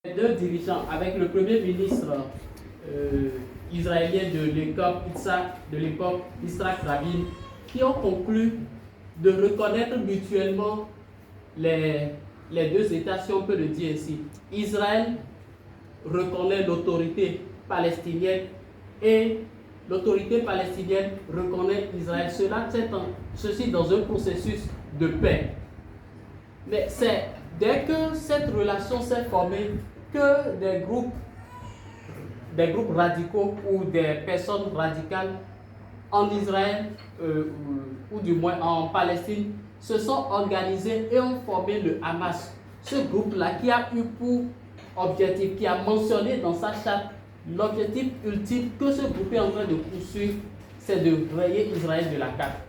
Deux dirigeants, avec le premier ministre israélien de l'époque, Yitzhak Rabin, qui ont conclu de reconnaître mutuellement les deux États, si on peut le dire ainsi. Israël reconnaît l'autorité palestinienne et l'autorité palestinienne reconnaît Israël. Ceci dans un processus de paix. Mais c'est dès que cette relation s'est formée que des groupes radicaux ou des personnes radicales en Israël ou du moins en Palestine se sont organisés et ont formé le Hamas. Ce groupe-là qui a eu pour objectif, qui a mentionné dans sa charte l'objectif ultime que ce groupe est en train de poursuivre, c'est de rayer Israël de la carte.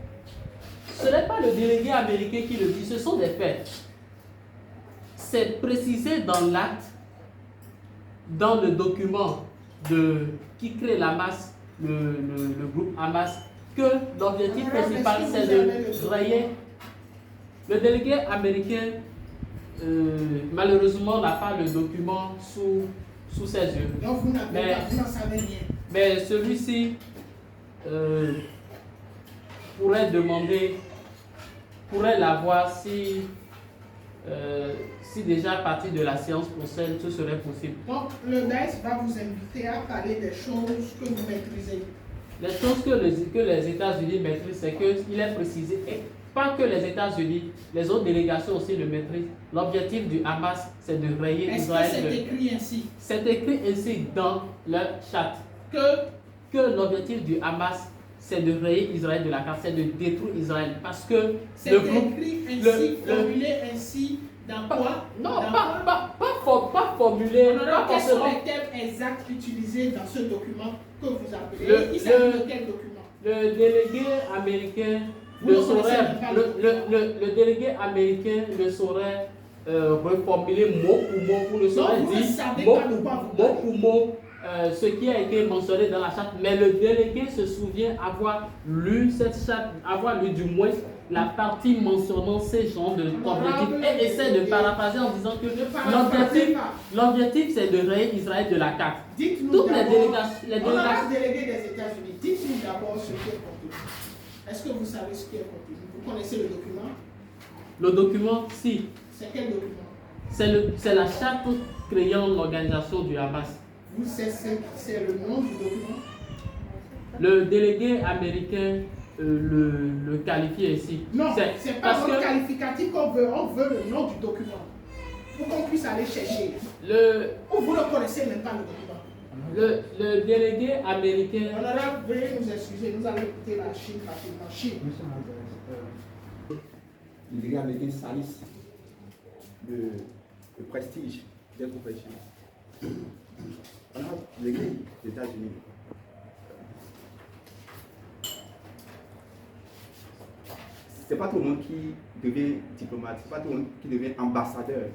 Ce n'est pas le délégué américain qui le dit, ce sont des faits. C'est précisé dans l'acte, dans le document qui crée l'Hamas, le groupe Hamas, que l'objectif principal c'est de rayer. Le délégué américain, malheureusement, n'a pas le document sous ses yeux. Donc vous n'en savez rien. Mais celui-ci pourrait l'avoir si déjà à partir de la séance prochaine, ce serait possible. Donc le Daesh va vous inviter à parler des choses que vous maîtrisez. Les choses que les États-Unis maîtrisent, c'est qu'il est précisé, et pas que les États-Unis, les autres délégations aussi le maîtrisent. L'objectif du Hamas, c'est de rayer Israël. Est-ce que c'est écrit ainsi? C'est écrit ainsi dans leur charte. Que l'objectif du Hamas, c'est de rayer Israël de la carte, c'est de détruire Israël. Parce que c'est écrit ainsi, formulé ainsi, dans quoi? Non, pas formulé. Quels sont les termes exacts utilisés dans ce document que vous appelez? Il s'agit de quel document? Le délégué américain le délégué américain ne saurait reformuler mot pour mot, vous le saurez dire mot pour mot ce qui a été mentionné dans la charte, mais le délégué se souvient avoir lu cette charte, avoir lu du moins la partie mentionnant ces genres d'objectifs et essaie de paraphraser en disant que l'objectif c'est de rayer Israël de la carte. Dites-nous toutes les délégations. Délégués des États-Unis, dites-nous d'abord ce qui est contenu. Est-ce que vous savez ce qui est contenu? Vous connaissez le document? Le document, si. C'est quel document? C'est la charte créant l'organisation du Hamas. Vous savez c'est le nom du document? Le délégué américain le qualifie ainsi. Non, c'est pas un qualificatif qu'on veut. On veut le nom du document pour qu'on puisse aller chercher. Ou vous ne connaissez même pas le document? Le délégué américain. Honorable, veuillez nous excuser, nous allons écouter la Chine rapidement. Chine. Le délégué américain salisse le prestige des professions. Honorable délégué des États-Unis. C'est pas tout le monde qui devient diplomate, c'est pas tout le monde qui devient ambassadeur.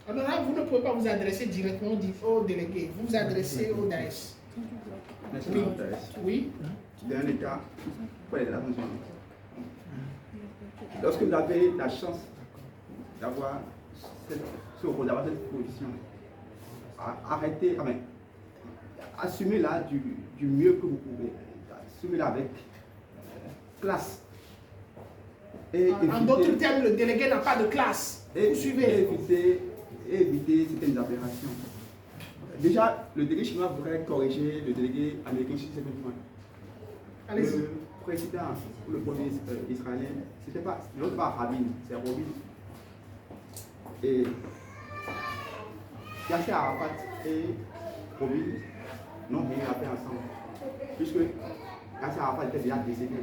Honorable, vous ne pouvez pas vous adresser directement au délégué, vous vous adressez au Daesh. Oui. Dans un État, pour les attention. Lorsque vous avez la chance d'avoir cette position, assumez-la du mieux que vous pouvez. Assumez-la avec classe. En d'autres termes, le délégué n'a pas de classe. Vous suivez. Éviter certaines aberrations. Déjà, le délégué chinois voudrait corriger le délégué américain sur certains points. Le président ou le premier israélien, c'était pas Rabin, c'est Robin. Et Yasser Arafat et Robin n'ont rien à faire ensemble, puisque Yasser Arafat était déjà décédé.